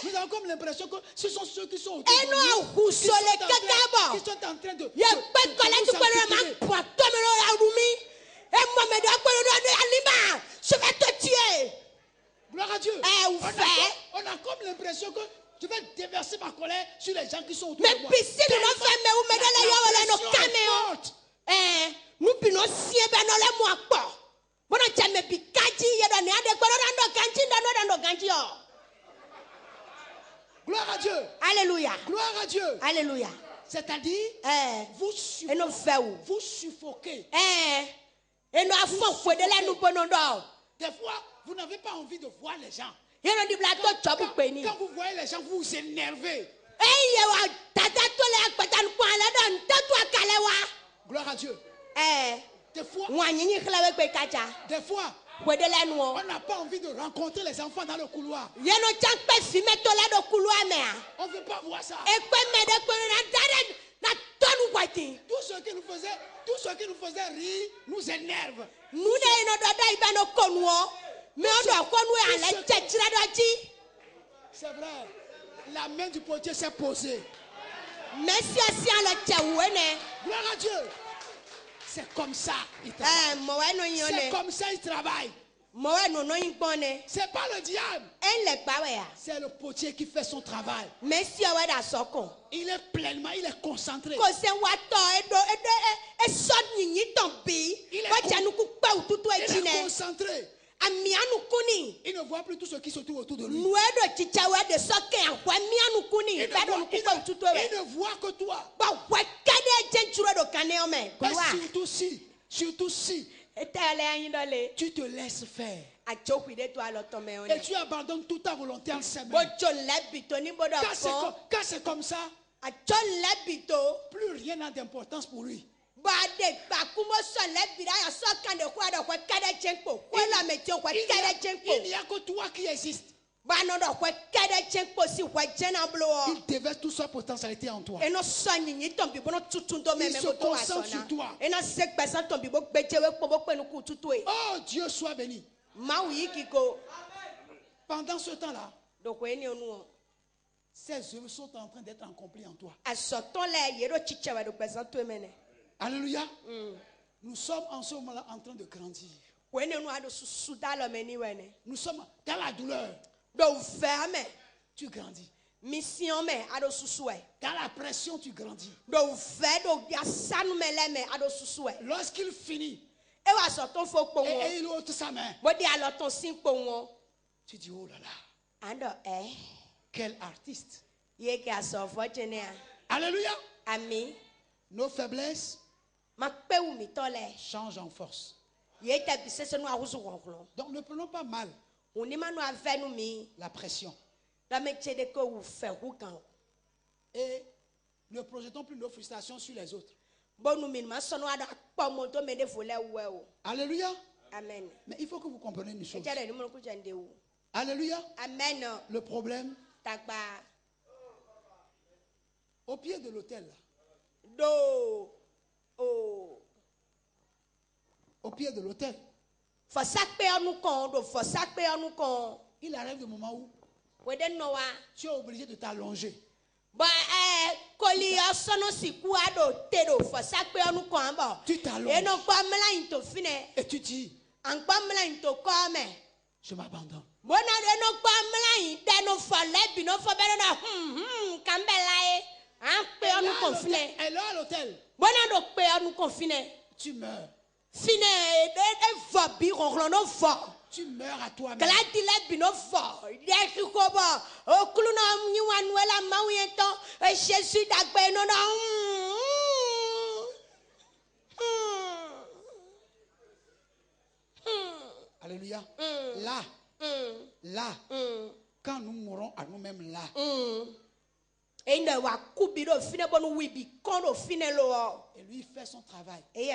Nous avons comme l'impression que ce sont ceux qui sont autour de nous qui sont en train de je vais te tuer. Gloire à Dieu. On a comme l'impression que je vais déverser ma colère sur les gens qui sont autour de moi. Gloire à Dieu. Alléluia. Gloire à Dieu. Alléluia. C'est-à-dire, vous suffoquez. Des fois, vous n'avez pas envie de voir les gens. Quand vous voyez les gens, vous vous énervez. Gloire à Dieu. Des fois, on n'a pas envie de rencontrer les enfants dans le couloir. On ne veut pas voir ça. Tout ce qui nous faisait rire nous énerve. C'est vrai. La main du potier s'est posée. Gloire à Dieu. C'est comme ça il travaille. C'est comme ça il travaille. C'est pas le diable. C'est le potier qui fait son travail. Il est pleinement, il est concentré. Il est concentré. Il ne voit plus tout ce qui se trouve autour de lui. Il ne voit que toi. Et surtout si tu te laisses faire. Et tu abandonnes toute ta volonté en semaine. Quand c'est comme ça, plus rien n'a d'importance pour lui. Il n'y a que toi qui existes. Il déverse toute sa potentialité en toi. Il se concentre sur toi. Oh, Dieu soit béni. Pendant ce temps-là, ces œuvres sont en train d'être accomplies en toi. Alléluia. Nous sommes en ce moment-là en train de grandir. Nous sommes dans la douleur. Tu grandis. Dans la pression, tu grandis. Lorsqu'il finit et il ôte sa main, tu dis, oh là là, quel artiste. Alléluia. Amen. Nos faiblesses changent en force. Donc ne prenons pas mal la pression. Et ne projetons plus nos frustrations sur les autres. Alléluia. Amen. Mais il faut que vous compreniez une chose. Alléluia. Amen. Le problème, au pied de l'autel, au pied de l'autel, il arrive le moment où tu es obligé de t'allonger. Tu t'allonges et tu dis, je m'abandonne. Elle est à l'hôtel. Tu meurs. Tu meurs à toi-même. Alléluia. Là, quand nous mourrons à nous-mêmes là, et lui fait son travail. Et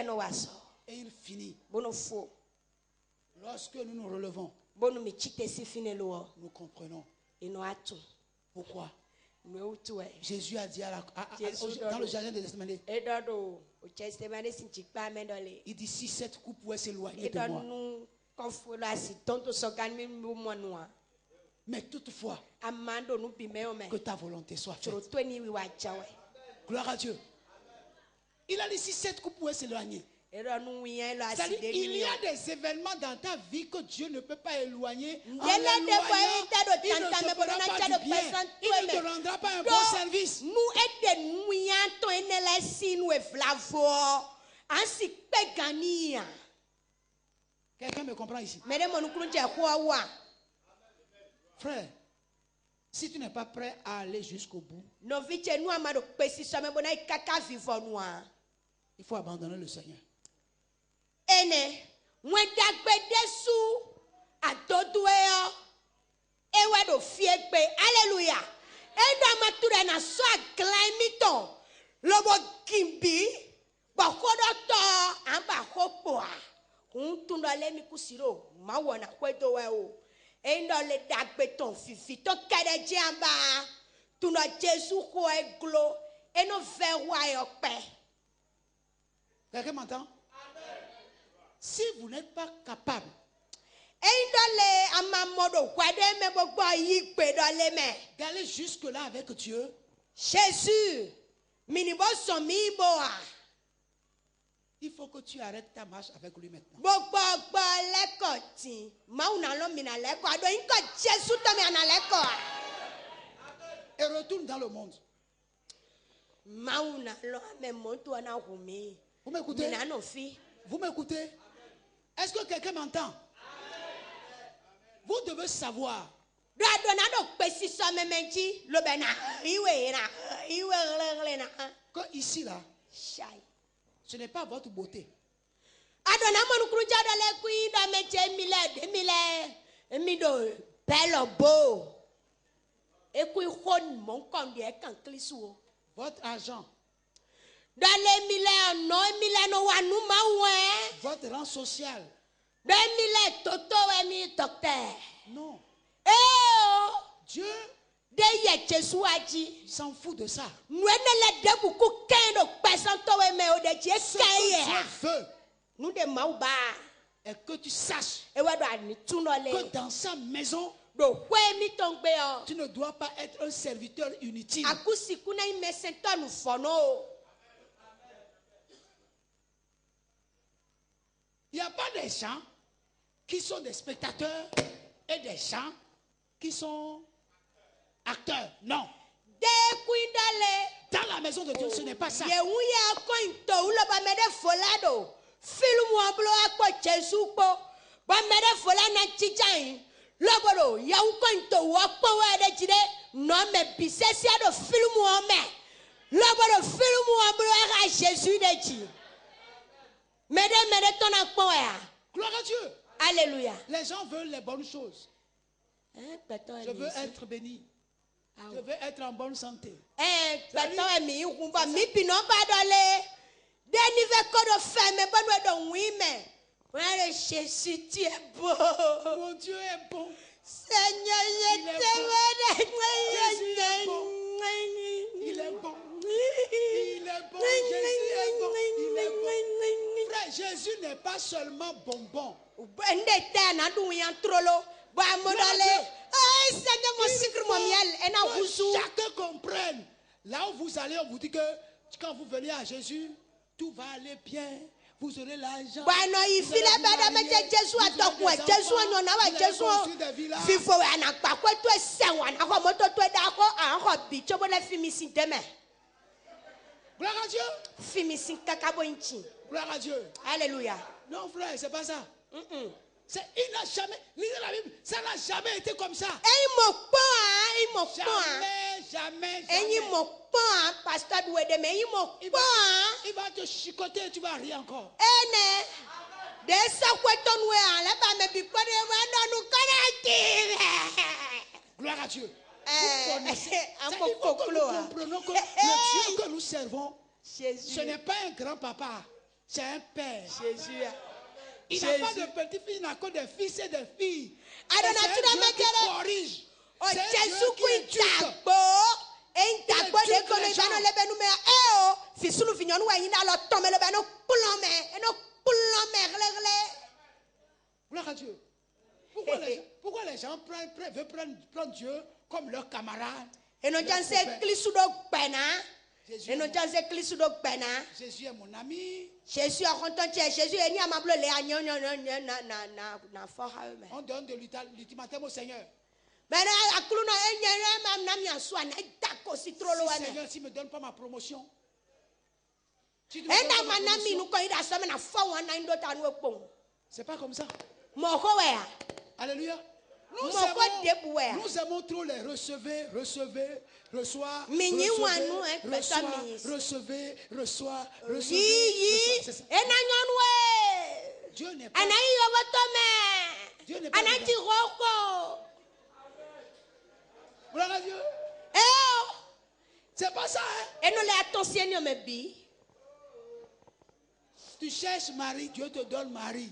il finit. Lorsque nous nous relevons, nous comprenons. Pourquoi? Jésus a dit dans le jardin de Gethsémani, il dit, si cette coupe pouvait s'éloigner de moi, Mais toutefois, que ta volonté soit faite. Gloire à Dieu. Il a dit si cette coupe pouvait s'éloigner. C'est-à-dire, il y a des événements dans ta vie que Dieu ne peut pas éloigner. En l'éloignant, il ne te fera pas du bien. Il ne te rendra pas un bon service. Quelqu'un me comprend ici? Frère, si tu n'es pas prêt à aller jusqu'au bout, il faut abandonner le Seigneur. Alléluia. Quelqu'un m'entend? Si vous n'êtes pas capable d'aller jusque-là avec Dieu, Jésus, il faut que tu arrêtes ta marche avec lui maintenant. Et retourne dans le monde. Vous m'écoutez? Vous m'écoutez? Est-ce que quelqu'un m'entend? Vous devez savoir que ici là, ce n'est pas votre beauté. Votre argent, votre rang social. Non. Dieu s'en fout de ça. Ce que Dieu veut est que tu saches que dans sa maison, tu ne dois pas être un serviteur inutile. Il n'y a pas des gens qui sont des spectateurs et des gens qui sont acteurs. Non. Dans la maison de Dieu, ce n'est pas ça. Gloire à Dieu. Alléluia. Les gens veulent les bonnes choses. Je veux être béni. Je veux être en bonne santé. Jésus, tu es beau. Mon Dieu est bon. Seigneur, je t'aime. Il est bon. Il est bon. Jésus est bon. Il est bon. Frère, Jésus n'est pas seulement bonbon. Chacun comprenne. Là où vous allez, on vous dit que quand vous venez à Jésus, tout va aller bien. Vous aurez l'argent. Gloire à Dieu. Gloire à Dieu. Alléluia. Non, frère, c'est pas ça. Il n'a jamais, lisez la Bible, ça n'a jamais été comme ça. Jamais. Il va te chicoter et tu vas rire encore. Gloire à Dieu. Vous connaissez. Il faut que nous comprenions que le Dieu que nous servons, ce n'est pas un grand-papa, c'est un père. Jésus. Il n'a pas de petits-fils, il n'a que des fils et des filles. C'est un Dieu qui corrige. C'est un Dieu qui éduque. Gloire Gloire à Dieu. Pourquoi les gens veulent prendre Dieu comme leur camarade? Jésus est mon ami. Jésus On donne de l'ultimatum au Seigneur. Seigneur, s'il ne me donne pas ma promotion, c'est pas comme ça. Alléluia. Nous aimons trop les recevez, reçois. Dieu n'est pas. Dieu n'est pas. Gloire à Dieu. C'est pas ça, hein? Tu cherches Marie, Dieu te donne Marie.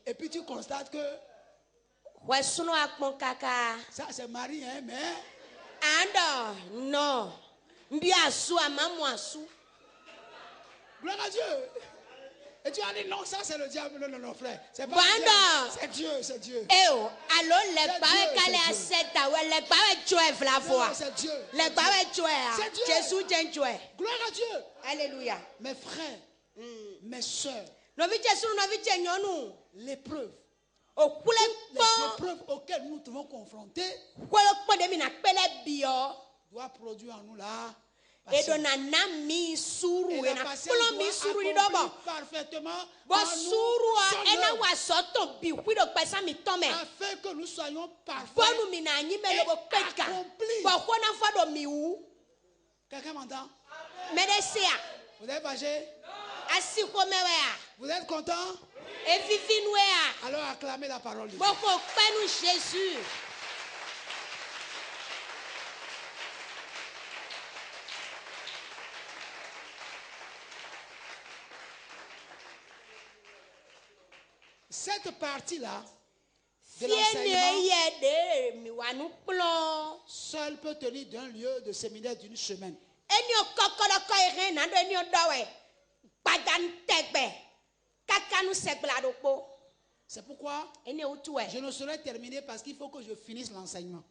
Et puis tu constates que ça c'est Marie, hein, mais non. Gloire à Dieu. Et tu as dit non, ça c'est le diable. Non, frère. C'est pas Dieu, c'est Dieu. Gloire à Dieu. Alléluia. Mes frères, mes soeurs, l'épreuve auxquelles nous devons confronter doit produire en nous la patience. Et la patience doit accomplir parfaitement afin que nous soyons parfaits et accomplis. Quelqu'un m'entend? Vous êtes fâché? Vous êtes content? Alors acclamez la parole de Dieu. Jésus. Cette partie-là de l'enseignement seule peut tenir d'un lieu de séminaire d'une semaine. C'est pourquoi je ne saurais terminer parce qu'il faut que je finisse l'enseignement.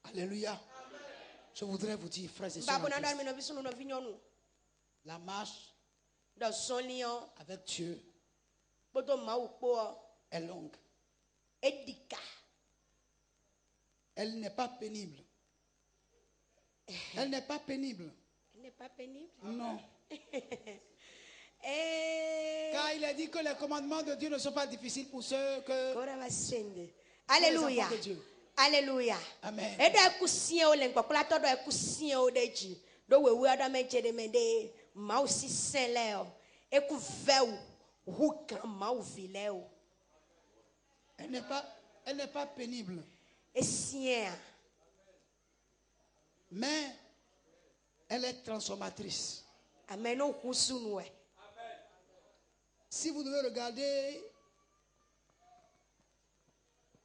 Alléluia. Je voudrais vous dire, frères et sœurs, la marche avec Dieu est longue. Elle n'est pas pénible. Elle n'est pas pénible. Non. Car il a dit que les commandements de Dieu ne sont pas difficiles pour ceux que... Alléluia. Alléluia. Amen. Elle n'est pas pénible. Mais elle est transformatrice. Si vous devez regarder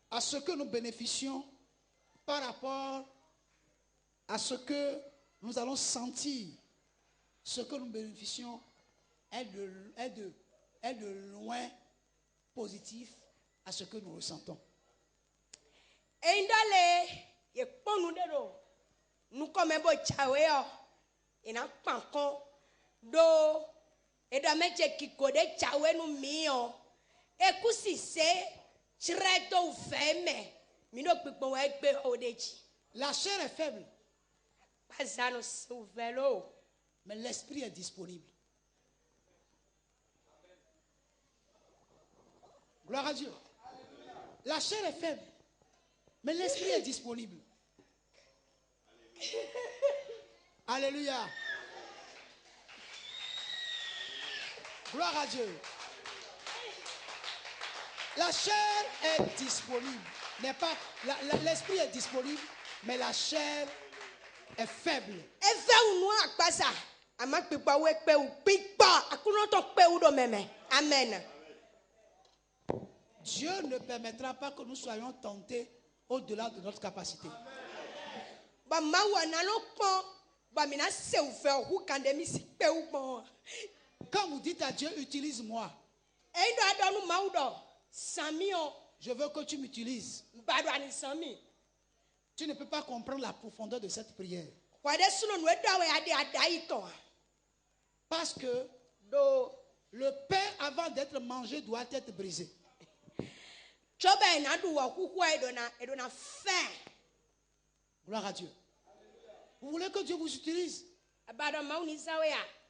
à ce que nous bénéficions par rapport à ce que nous allons sentir, ce que nous bénéficions est de loin positif à ce que nous ressentons. La chair est faible, mais l'esprit est disponible. Gloire à Dieu. La chair est faible, mais l'esprit est disponible. Alléluia. Gloire à Dieu. La chair est disponible. L'esprit est disponible, mais la chair est faible. Amen. Dieu ne permettra pas que nous soyons tentés au-delà de notre capacité. Quand vous dites à Dieu, utilise-moi, je veux que tu m'utilises. Tu ne peux pas comprendre la profondeur de cette prière. Parce que le pain, avant d'être mangé, doit être brisé. Gloire à Dieu. Vous voulez que Dieu vous utilise?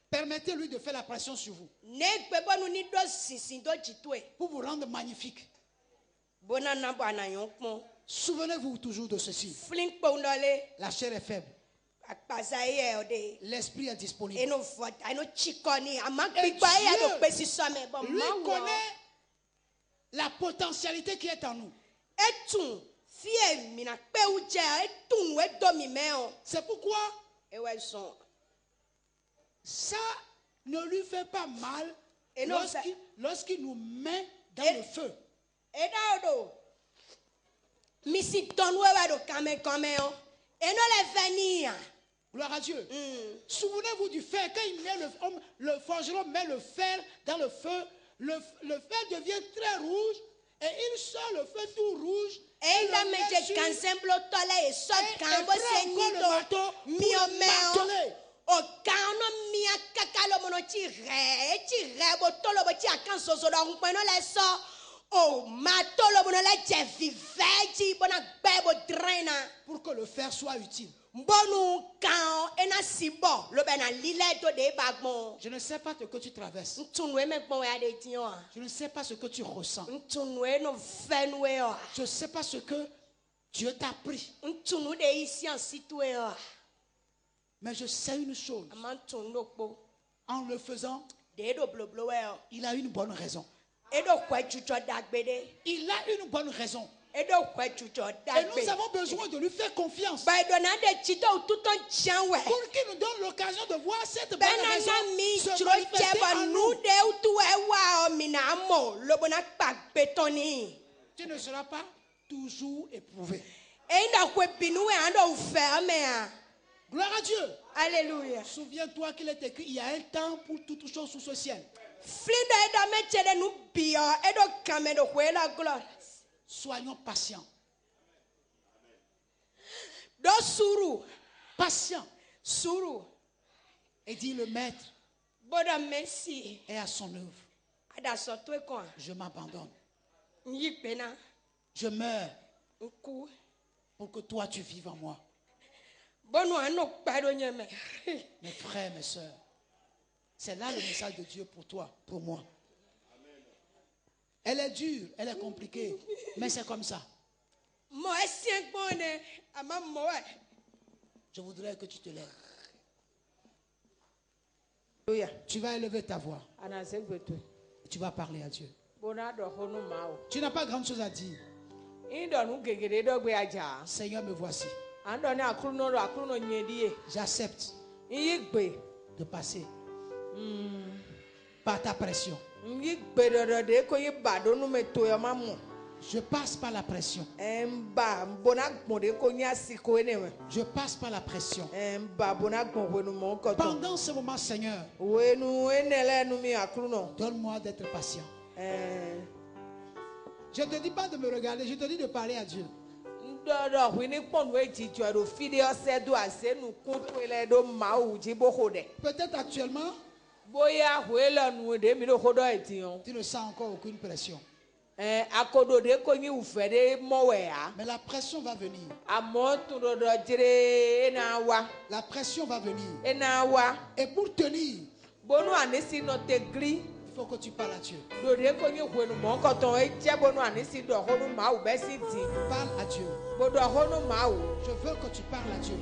Permettez-lui de faire la pression sur vous. Pour vous rendre magnifique. Souvenez-vous toujours de ceci. La chair est faible. L'esprit est disponible. Et Dieu, lui connaît la potentialité qui est en nous. C'est pourquoi ça ne lui fait pas mal lorsqu'il nous met dans le feu. Gloire à Dieu. Souvenez-vous du fer. Quand il met le forgeron met le fer dans le feu, le fer devient très rouge et il sort le feu tout rouge. Et il met sur et prend encore le marteau pour marteler. Pour que le fer soit utile. Je ne sais pas ce que tu traverses. Je ne sais pas ce que tu ressens. Je ne sais pas ce que Dieu t'a pris. Mais je sais une chose. En le faisant, il a une bonne raison. Il a une bonne raison. Et nous avons besoin de lui faire confiance. Pour qu'il nous donne l'occasion de voir cette bonne raison se manifester en nous. Tu ne seras pas toujours éprouvé. Gloire à Dieu. Alléluia. Souviens-toi qu'il est écrit, il y a un temps pour toutes choses sous ce ciel. Soyons patients. Patients. Et dit le maître est à son œuvre. Je m'abandonne. Je meurs pour que toi tu vives en moi. Mes frères, mes soeurs, c'est là le message de Dieu pour toi, pour moi. Elle est dure, elle est compliquée, mais c'est comme ça. Je voudrais que tu te lèves. Tu vas élever ta voix. Et tu vas parler à Dieu. Tu n'as pas grand chose à dire. Seigneur, me voici. J'accepte de passer par ta pression. Je passe par la pression. Je passe par la pression. Pendant ce moment, Seigneur, donne-moi d'être patient. Je ne te dis pas de me regarder, je te dis de parler à Dieu. Peut-être actuellement, tu ne sens encore aucune pression. Mais la pression va venir. La pression va venir. Et pour tenir, il faut que tu parles à Dieu. Parle à Dieu. Je veux que tu parles à Dieu.